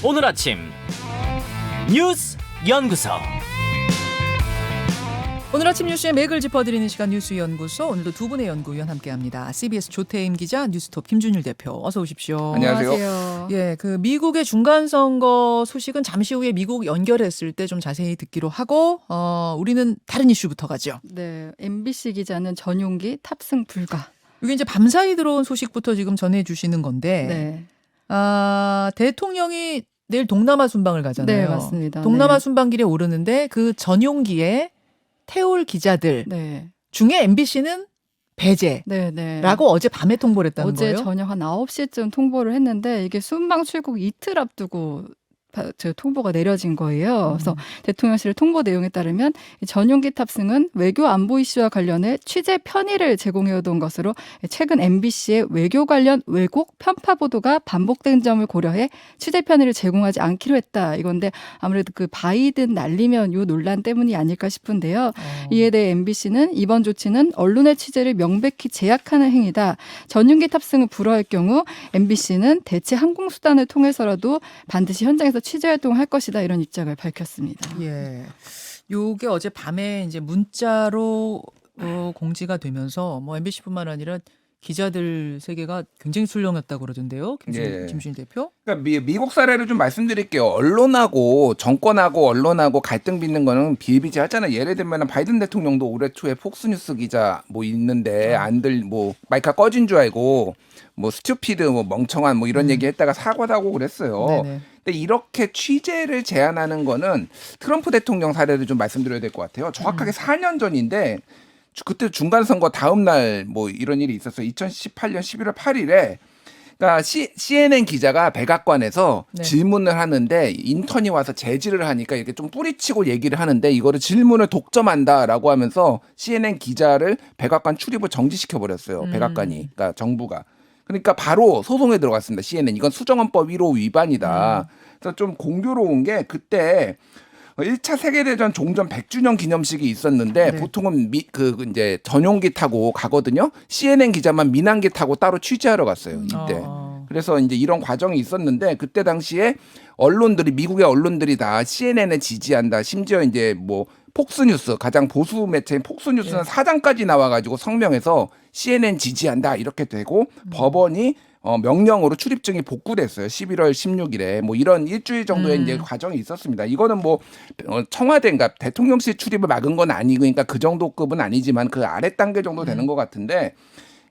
오늘 아침 뉴스 연구소. 오늘 아침 뉴스의 맥을 짚어드리는 시간 뉴스연구소. 오늘도 두 분의 연구위원 함께합니다. CBS 조태임 기자, 뉴스톱 김준일 대표, 어서 오십시오. 안녕하세요. 예, 그 미국의 중간선거 소식은 잠시 후에 미국 연결했을 때 좀 자세히 듣기로 하고, 우리는 다른 이슈부터 가죠. 네, MBC 기자는 전용기 탑승 불가. 이게 이제 밤사이 들어온 소식부터 지금 전해주시는 건데, 네, 대통령이 내일 동남아 순방을 가잖아요. 네, 맞습니다. 동남아 네. 순방길에 오르는데 그 전용기에 태울 기자들 네, 중에 MBC는 배제라고 네, 네. 어제 밤에 통보를 했다는 어제 거예요? 저녁 한 9시쯤 통보를 했는데 이게 순방 출국 이틀 앞두고 통보가 내려진 거예요. 그래서 대통령실 통보 내용에 따르면 이 전용기 탑승은 외교 안보 이슈와 관련해 취재 편의를 제공해오던 것으로 최근 MBC의 외교 관련 왜곡 편파 보도가 반복된 점을 고려해 취재 편의를 제공하지 않기로 했다. 이건데 아무래도 그 바이든 날리면 요 논란 때문이 아닐까 싶은데요. 이에 대해 MBC는 이번 조치는 언론의 취재를 명백히 제약하는 행위다. 전용기 탑승을 불허할 경우 MBC는 대체 항공수단을 통해서라도 반드시 현장에서 취재 활동을 할 것이다. 이런 입장을 밝혔습니다. 예. 요게 어제 밤에 이제 문자로 공지가 되면서 뭐 MBC뿐만 아니라 기자들 세계가 굉장히 술렁였다고 그러던데요. 예. 김준일 대표. 그러니까 미국 사례를 좀 말씀드릴게요. 언론하고 정권하고 언론하고 갈등 빚는 거는 비일비재하잖아요. 예를 들면 바이든 대통령도 올해 초에 폭스뉴스 기자 뭐 있는데 안들 뭐 마이크가 꺼진 줄 알고 뭐 스튜피드 뭐 멍청한 뭐 이런 얘기 했다가 사과도 하고 그랬어요. 네네. 근데 이렇게 취재를 제한하는 거는 트럼프 대통령 사례를 좀 말씀드려야 될 것 같아요. 정확하게 4년 전인데 그때 중간선거 다음 날 뭐 이런 일이 있었어요. 2018년 11월 8일에 그러니까 CNN 기자가 백악관에서 네. 질문을 하는데 인턴이 와서 제지를 하니까 이렇게 좀 뿌리치고 얘기를 하는데 이거를 질문을 독점한다라고 하면서 CNN 기자를 백악관 출입을 정지시켜 버렸어요. 백악관이, 그러니까 정부가. 그러니까 바로 소송에 들어갔습니다. CNN 이건 수정헌법 1호 위반이다. 그래서 좀 공교로운 게 그때 1차 세계대전 종전 100주년 기념식이 있었는데 네. 보통은 이제 전용기 타고 가거든요. CNN 기자만 민항기 타고 따로 취재하러 갔어요. 이때. 그래서 이제 이런 과정이 있었는데 그때 당시에 언론들이 미국의 언론들이 다 CNN을 지지한다. 심지어 이제 뭐 폭스뉴스 가장 보수 매체인 폭스뉴스는 예. 사장까지 나와가지고 성명해서 CNN 지지한다 이렇게 되고 법원이 명령으로 출입증이 복구됐어요. 11월 16일에 뭐 이런 일주일 정도의 이제 과정이 있었습니다. 이거는 뭐 청와대인가 대통령실 출입을 막은 건 아니고 그러니까 그 정도급은 아니지만 그 아래 단계 정도 되는 것 같은데.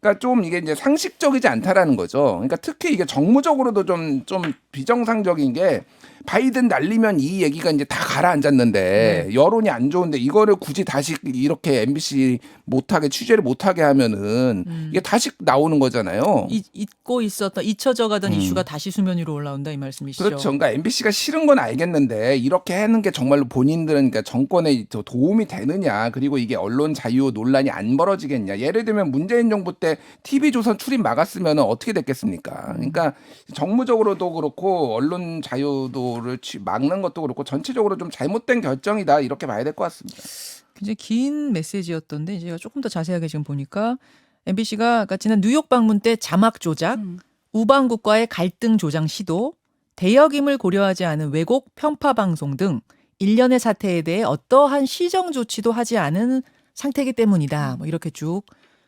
그러니까 좀 이게 이제 상식적이지 않다라는 거죠. 그러니까 특히 이게 정무적으로도 좀 비정상적인 게 바이든 날리면 이 얘기가 이제 다 가라앉았는데 여론이 안 좋은데 이거를 굳이 다시 이렇게 MBC 못하게 취재를 못하게 하면은 이게 다시 나오는 거잖아요. 잊고 있었던 잊혀져 가던 이슈가 다시 수면 위로 올라온다 이 말씀이시죠? 그렇죠. 그러니까 MBC가 싫은 건 알겠는데 이렇게 하는 게 정말로 본인들은 그러니까 정권에 도움이 되느냐 그리고 이게 언론 자유 논란이 안 벌어지겠냐. 예를 들면 문재인 정부 때 TV조선 출입 막았으면 어떻게 됐겠습니까? 그러니까 정무적으로도 그렇고 언론 자유도를 막는 것도 그렇고 전체적으로 좀 잘못된 결정이다 이렇게 봐야 될 것 같습니다. 굉장히 긴 메시지였던데 제가 조금 더 자세하게 지금 보니까 MBC가 지난 뉴욕 방문 때 자막 조작, 우방국과의 갈등 조장 시도, 대역임을 고려하지 않은 왜곡 편파 방송 등 일련의 사태에 대해 어떠한 시정 조치도 하지 않은 상태이기 때문이다. 뭐 이렇게 쭉.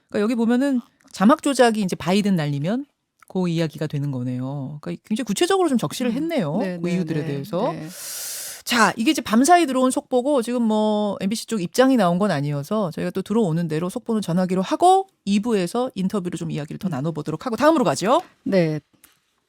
그러니까 여기 보면은 자막 조작이 이제 바이든 날리면 그 이야기가 되는 거네요. 그러니까 굉장히 구체적으로 좀 적시를 했네요. 네, 그 네, 이유들에 네, 대해서. 네. 자, 이게 이제 밤사이 들어온 속보고 지금 뭐 MBC 쪽 입장이 나온 건 아니어서 저희가 또 들어오는 대로 속보는 전하기로 하고 2부에서 인터뷰로 좀 이야기를 더 나눠보도록 하고 다음으로 가죠. 네.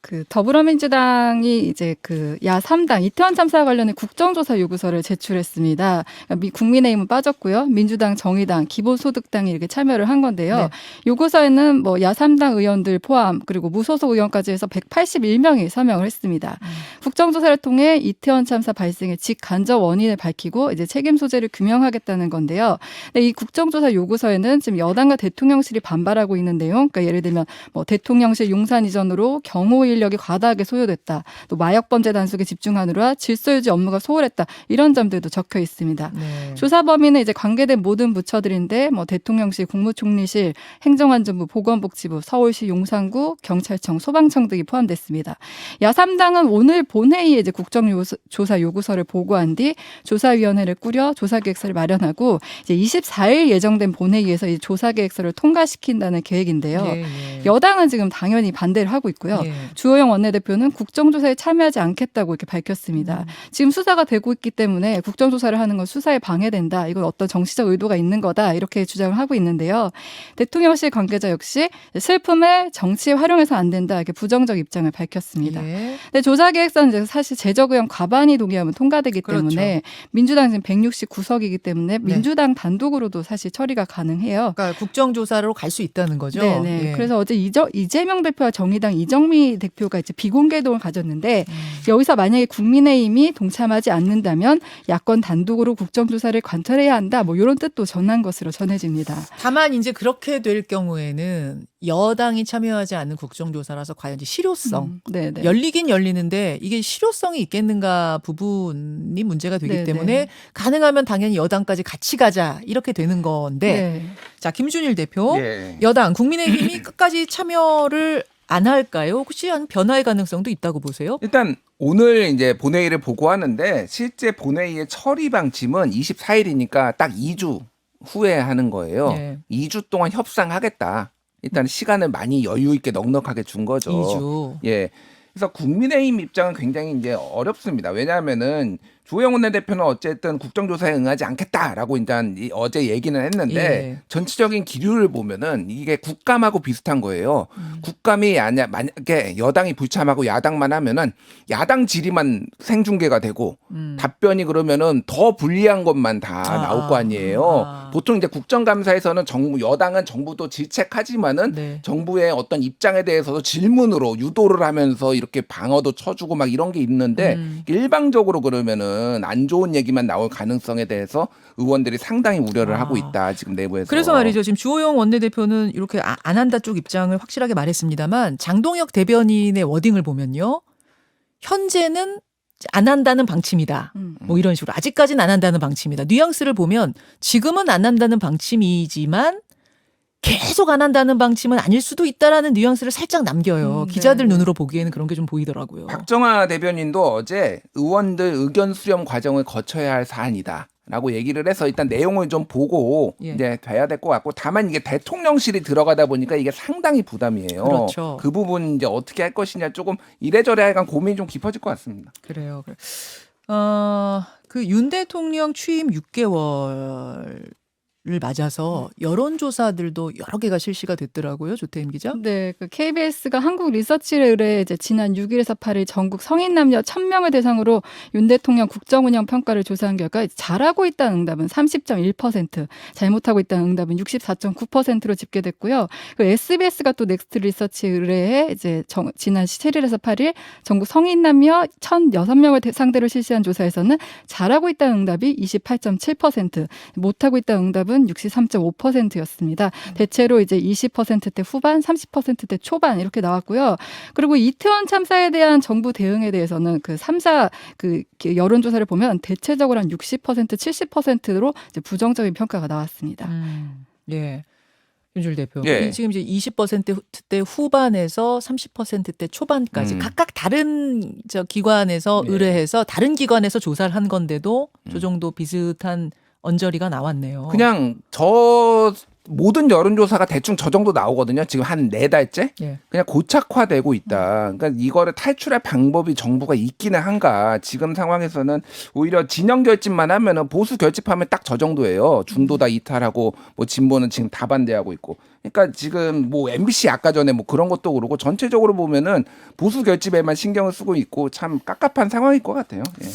그 더불어민주당이 이제 그 야3당 이태원 참사 관련해 국정조사 요구서를 제출했습니다. 그러니까 국민의힘은 빠졌고요. 민주당, 정의당, 기본소득당이 이렇게 참여를 한 건데요. 네. 요구서에는 뭐 야3당 의원들 포함 그리고 무소속 의원까지 해서 181명이 서명을 했습니다. 국정조사를 통해 이태원 참사 발생의 직간접 원인을 밝히고 이제 책임 소재를 규명하겠다는 건데요. 근데 이 국정조사 요구서에는 지금 여당과 대통령실이 반발하고 있는 내용, 그러니까 예를 들면 뭐 대통령실 용산 이전으로 경호일 인력이 과다하게 소요됐다. 또 마약 범죄 단속에 집중하느라 질서 유지 업무가 소홀했다. 이런 점들도 적혀 있습니다. 네. 조사 범위는 이제 관계된 모든 부처들인데 뭐 대통령실, 국무총리실, 행정안전부, 보건복지부, 서울시 용산구, 경찰청, 소방청 등이 포함됐습니다. 야3당은 오늘 본회의에 이제 국정조사 요구서를 보고한 뒤 조사위원회를 꾸려 조사계획서를 마련하고 이제 24일 예정된 본회의에서 이 조사계획서를 통과시킨다는 계획인데요. 예, 예. 여당은 지금 당연히 반대를 하고 있고요. 예. 주호영 원내대표는 국정조사에 참여하지 않겠다고 이렇게 밝혔습니다. 지금 수사가 되고 있기 때문에 국정조사를 하는 건 수사에 방해된다. 이건 어떤 정치적 의도가 있는 거다. 이렇게 주장을 하고 있는데요. 대통령실 관계자 역시 슬픔을 정치에 활용해서 안 된다. 이렇게 부정적 입장을 밝혔습니다. 예. 근데 조사계획서는 이제 사실 제적 의원 과반이 동의하면 통과되기 그렇죠. 때문에 민주당 지금 169석이기 때문에 민주당 단독으로도 사실 처리가 가능해요. 그러니까 국정조사로 갈 수 있다는 거죠. 네네. 예. 그래서 어제 이재명 대표와 정의당 이정미 대표가 이제 비공개동을 가졌는데 여기서 만약에 국민의힘이 동참하지 않는다면 야권 단독으로 국정조사를 관철해야 한다. 뭐 이런 뜻도 전한 것으로 전해집니다. 다만 이제 그렇게 될 경우에는 여당이 참여하지 않는 국정조사라서 과연 이제 실효성 네네. 열리긴 열리는데 이게 실효성이 있겠는가 부분이 문제가 되기 네네. 때문에 가능하면 당연히 여당까지 같이 가자 이렇게 되는 건데 네. 자 김준일 대표 예. 여당 국민의힘이 끝까지 참여를 안 할까요? 혹시 한 변화의 가능성도 있다고 보세요? 일단 오늘 이제 본회의를 보고하는데 실제 본회의의 처리 방침은 24일이니까 딱 2주 후에 하는 거예요. 네. 2주 동안 협상하겠다. 일단 시간을 많이 여유 있게 넉넉하게 준 거죠. 2주. 예. 그래서 국민의힘 입장은 굉장히 이제 어렵습니다. 왜냐하면은 주호영 원내대표는 어쨌든 국정조사에 응하지 않겠다라고 일단 어제 얘기는 했는데 예. 전체적인 기류를 보면은 이게 국감하고 비슷한 거예요. 국감이 아니야 만약에 여당이 불참하고 야당만 하면은 야당 질의만 생중계가 되고 답변이 그러면은 더 불리한 것만 다 나올 거 아니에요. 보통 이제 국정감사에서는 여당은 정부도 질책하지만은 네. 정부의 어떤 입장에 대해서도 질문으로 유도를 하면서 이렇게 방어도 쳐주고 막 이런 게 있는데 일방적으로 그러면은 안 좋은 얘기만 나올 가능성에 대해서 의원들이 상당히 우려를 하고 있다 지금 내부에서. 그래서 말이죠. 지금 주호영 원내대표는 이렇게 안 한다 쪽 입장을 확실하게 말했습니다만 장동혁 대변인의 워딩을 보면요. 현재는 안 한다는 방침이다. 뭐 이런 식으로. 아직까지는 안 한다는 방침이다. 뉘앙스를 보면 지금은 안 한다는 방침이지만 계속 안 한다는 방침은 아닐 수도 있다라는 뉘앙스를 살짝 남겨요. 기자들 네. 눈으로 보기에는 그런 게 좀 보이더라고요. 박정아 대변인도 어제 의원들 의견 수렴 과정을 거쳐야 할 사안이다라고 얘기를 해서 일단 내용을 좀 보고 예. 이제 돼야 될 것 같고 다만 이게 대통령실이 들어가다 보니까 이게 상당히 부담이에요. 그렇죠. 그 부분 이제 어떻게 할 것이냐 조금 이래저래 약간 고민이 좀 깊어질 것 같습니다. 그래요. 그 윤 대통령 취임 6개월을 맞아서 여론조사들도 여러 개가 실시가 됐더라고요. 조태임 기자. 네, 그 KBS가 한국 리서치를 의뢰해 이제 지난 6일에서 8일 전국 성인 남녀 1,000명을 대상으로 윤 대통령 국정운영 평가를 조사한 결과 잘하고 있다는 응답은 30.1%, 잘못하고 있다는 응답은 64.9%로 집계됐고요. 그 SBS가 또 넥스트 리서치에 의뢰해 이제 지난 7일에서 8일 전국 성인 남녀 1,006명을 상대로 실시한 조사에서는 잘하고 있다는 응답이 28.7%, 못하고 있다는 응답은 63.5%였습니다. 대체로 이제 20%대 후반, 30%대 초반 이렇게 나왔고요. 그리고 이태원 참사에 대한 정부 대응에 대해서는 그 3사 그 여론조사를 보면 대체적으로 한 60%, 70%로 이제 부정적인 평가가 나왔습니다. 예. 윤줄 대표. 예. 지금 이제 20%대 후반에서 30%대 초반까지 각각 다른 기관에서 예. 의뢰해서 다른 기관에서 조사를 한 건데도 저 정도 비슷한 언저리가 나왔네요. 그냥 모든 여론조사가 대충 저 정도 나오거든요. 지금 한 4달째? 예. 그냥 고착화되고 있다. 그러니까 이거를 탈출할 방법이 정부가 있기는 한가. 지금 상황에서는 오히려 진영 결집만 하면은 보수 결집하면 딱 저 정도예요. 중도 다 이탈하고 뭐 진보는 지금 다 반대하고 있고. 그러니까 지금 뭐 MBC 아까 전에 뭐 그런 것도 그러고 전체적으로 보면은 보수 결집에만 신경을 쓰고 있고 참 깝깝한 상황일 것 같아요. 예.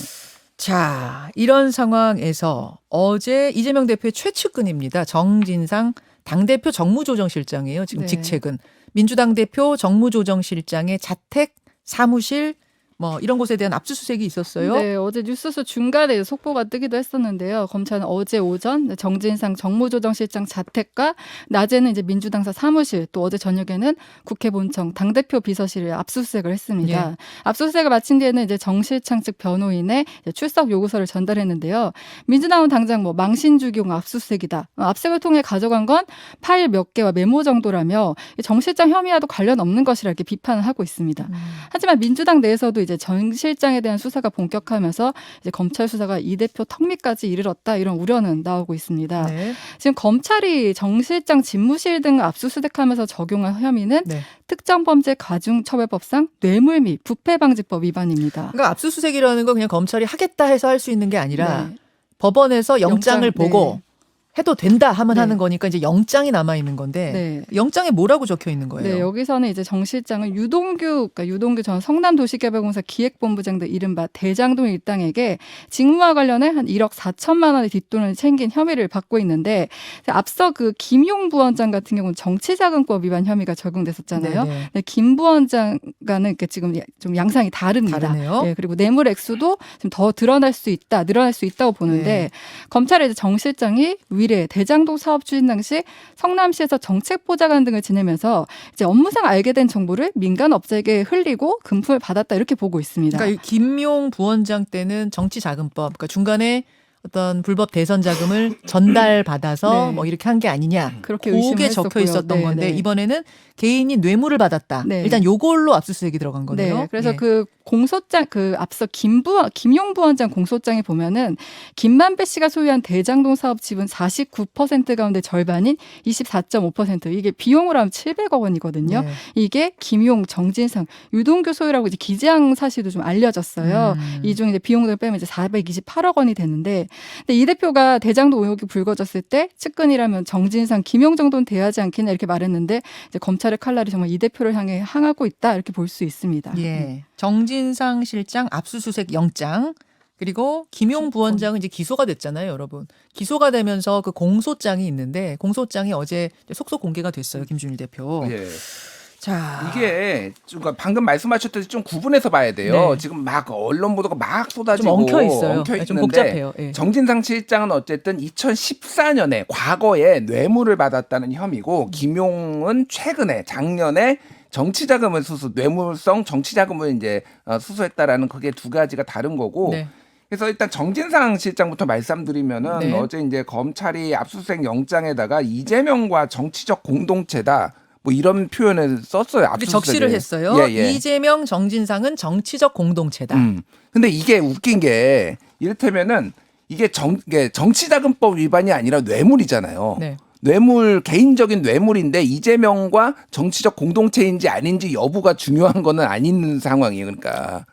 자, 이런 상황에서 어제 이재명 대표의 최측근입니다. 정진상 당대표 정무조정실장이에요. 지금 네. 직책은. 민주당 대표 정무조정실장의 자택, 사무실, 뭐 이런 곳에 대한 압수수색이 있었어요. 네, 어제 뉴스소 중간에 속보가 뜨기도 했었는데요. 검찰은 어제 오전 정진상 정무조정실장 자택과 낮에는 이제 민주당사 사무실, 또 어제 저녁에는 국회 본청 당대표 비서실을 압수수색을 했습니다. 예. 압수수색을 마친 뒤에는 이제 정실창 측 변호인의 이제 출석 요구서를 전달했는데요. 민주당은 당장 뭐 망신주기용 압수수색이다. 압수수색을 통해 가져간 건 파일 몇 개와 메모 정도라며 정 실장 혐의와도 관련 없는 것이라 이렇게 비판을 하고 있습니다. 하지만 민주당 내에서도 이제 정 실장에 대한 수사가 본격화하면서 이제 검찰 수사가 이 대표 턱밑까지 이르렀다 이런 우려는 나오고 있습니다. 네. 지금 검찰이 정 실장 집무실 등을 압수수색하면서 적용한 혐의는 네. 특정범죄 가중처벌법상 뇌물 및 부패방지법 위반입니다. 그러니까 압수수색이라는 건 그냥 검찰이 하겠다 해서 할 수 있는 게 아니라 네. 법원에서 영장을 영장, 보고 네. 해도 된다 하면 네. 하는 거니까 이제 영장이 남아 있는 건데 네. 영장에 뭐라고 적혀 있는 거예요? 네, 여기서는 이제 정 실장은 유동규 전 성남도시개발공사 기획본부장 등 이른바 대장동 일당에게 직무와 관련해 한 1억 4천만 원의 뒷돈을 챙긴 혐의를 받고 있는데 앞서 그 김용 부원장 같은 경우는 정치자금법 위반 혐의가 적용됐었잖아요. 네네. 네, 김 부원장과는 이렇게 지금 좀 양상이 다릅니다. 다르네요. 네, 그리고 뇌물 액수도 좀 더 늘어날 수 있다고 보는데 네. 검찰의 이제 정 실장이 위례 대장동 사업 추진 당시 성남시에서 정책 보좌관 등을 지내면서 이제 업무상 알게 된 정보를 민간 업자에게 흘리고 금품을 받았다 이렇게 보고 있습니다. 그러니까 이 김용 부원장 때는 정치자금법, 그러니까 중간에 어떤 불법 대선 자금을 전달받아서 네. 뭐 이렇게 한 게 아니냐. 그렇게 그게 의심을 적혀 했었고요. 있었던 네, 건데 네. 이번에는 개인이 뇌물을 받았다. 네. 일단 요걸로 압수수색이 들어간 거네요. 네, 그래서 예. 그 공소장 그 앞서 김용 부원장 공소장에 보면은 김만배 씨가 소유한 대장동 사업 지분 49% 가운데 절반인 24.5% 이게 비용으로 하면 700억 원이거든요. 네. 이게 김용, 정진상, 유동규 소유라고 이제 기재한 사실도 좀 알려졌어요. 이 중에 이제 비용들을 빼면 이제 428억 원이 되는데, 근데 이 대표가 대장동 의혹이 불거졌을 때 측근이라면 정진상, 김용 정도는 돼야지 않겠냐 이렇게 말했는데 이제 검찰의 칼날이 정말 이 대표를 향해 향하고 있다 이렇게 볼 수 있습니다. 예. 정진상 실장 압수수색 영장 그리고 김용 부원장은 이제 기소가 됐잖아요, 여러분. 기소가 되면서 그 공소장이 있는데 공소장이 어제 속속 공개가 됐어요, 김준일 대표. 예. 자, 이게 그러니까 방금 말씀하셨듯이 좀 구분해서 봐야 돼요. 네. 지금 막 언론 보도가 막 쏟아지고 좀 엉켜 있어요. 엉켜 네, 좀 있는데 복잡해요. 예. 정진상 실장은 어쨌든 2014년에 과거에 뇌물을 받았다는 혐의고 김용은 최근에 작년에 정치자금을 뇌물성 정치자금을 이제 수수했다라는 그게 두 가지가 다른 거고. 네. 그래서 일단 정진상 실장부터 말씀드리면은 네. 어제 이제 검찰이 압수수색 영장에다가 이재명과 정치적 공동체다. 뭐 이런 표현을 썼어요. 근데 압수수색에. 적시를 했어요. 예, 예. 이재명, 정진상은 정치적 공동체다. 근데 이게 웃긴 게 이를테면은 이게 정치자금법 위반이 아니라 뇌물이잖아요. 네. 개인적인 뇌물인데 이재명과 정치적 공동체인지 아닌지 여부가 중요한 거는 아닌 상황이에요. 그러니까.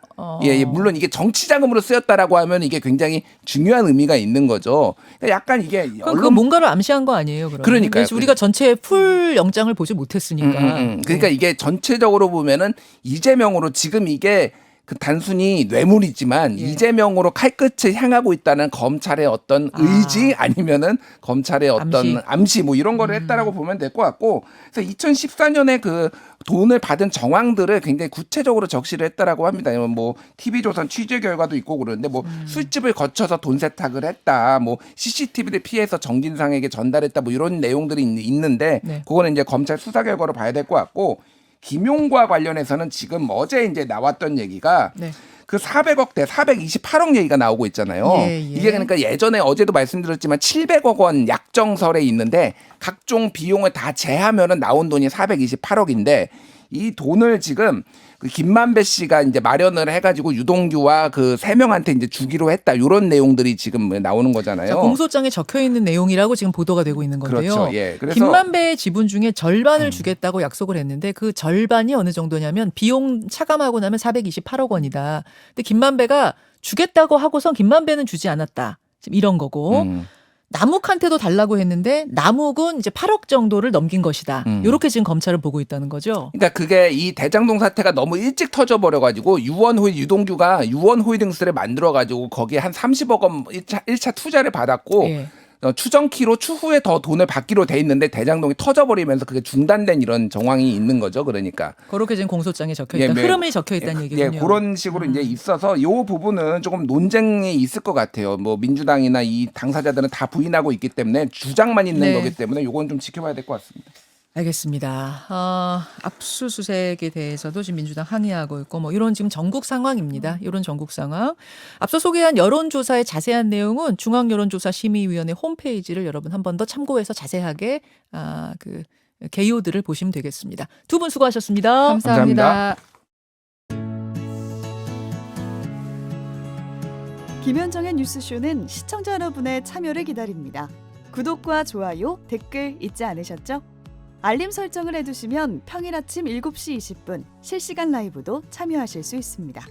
예, 물론 이게 정치자금으로 쓰였다라고 하면 이게 굉장히 중요한 의미가 있는 거죠. 그러니까 약간 이게 그럼 뭔가를 암시한 거 아니에요, 그러면? 그러니까요. 근데 우리가 전체 풀 영장을 보지 못했으니까. 그러니까 이게 전체적으로 보면은 이재명으로 지금 이게 그 단순히 뇌물이지만 예. 이재명으로 칼끝을 향하고 있다는 검찰의 어떤 의지 아니면은 검찰의 어떤 암시 뭐 이런 거를 했다라고 보면 될 것 같고, 그래서 2014년에 그 돈을 받은 정황들을 굉장히 구체적으로 적시를 했다라고 합니다. 뭐 TV조선 취재 결과도 있고 그러는데 뭐 술집을 거쳐서 돈 세탁을 했다, 뭐 CCTV를 피해서 정진상에게 전달했다, 뭐 이런 내용들이 있는데 네. 그거는 이제 검찰 수사 결과로 봐야 될 것 같고. 김용과 관련해서는 지금 어제 이제 나왔던 얘기가 네. 그 400억대 428억 얘기가 나오고 있잖아요. 예, 예. 이게 그러니까 예전에 어제도 말씀드렸지만 700억 원 약정설에 있는데 각종 비용을 다 제하면은 나온 돈이 428억인데 이 돈을 지금 그 김만배 씨가 이제 마련을 해가지고 유동규와 그 세 명한테 이제 주기로 했다, 이런 내용들이 지금 나오는 거잖아요. 자, 공소장에 적혀 있는 내용이라고 지금 보도가 되고 있는 건데요. 그렇죠. 예. 그래서 김만배의 지분 중에 절반을 주겠다고 약속을 했는데 그 절반이 어느 정도냐면 비용 차감하고 나면 428억 원이다. 근데 김만배가 주겠다고 하고선 김만배는 주지 않았다. 지금 이런 거고. 남욱한테도 달라고 했는데 남욱은 이제 8억 정도를 넘긴 것이다. 이렇게 지금 검찰을 보고 있다는 거죠. 그러니까 그게 이 대장동 사태가 너무 일찍 터져버려가지고 유동규가 유원호lding스를 만들어가지고 거기에 한 30억 원 1차 투자를 받았고 예. 추정키로 추후에 더 돈을 받기로 돼 있는데 대장동이 터져버리면서 그게 중단된 이런 정황이 있는 거죠. 그러니까 그렇게 지금 공소장에 적혀 있다. 흐름이 적혀 있다는 얘기군요. 그런 식으로 이제 있어서 이 부분은 조금 논쟁이 있을 것 같아요. 뭐 민주당이나 이 당사자들은 다 부인하고 있기 때문에 주장만 있는 네. 거기 때문에 이건 좀 지켜봐야 될 것 같습니다. 알겠습니다. 압수수색에 대해서도 지금 민주당 항의하고 있고 뭐 이런 지금 전국 상황입니다. 이런 전국 상황. 앞서 소개한 여론조사의 자세한 내용은 중앙여론조사심의위원회 홈페이지를 여러분 한 번 더 참고해서 자세하게 그 개요들을 보시면 되겠습니다. 두 분 수고하셨습니다. 감사합니다. 김현정의 뉴스쇼는 시청자 여러분의 참여를 기다립니다. 구독과 좋아요, 댓글 잊지 않으셨죠? 알림 설정을 해두시면 평일 아침 7시 20분 실시간 라이브도 참여하실 수 있습니다.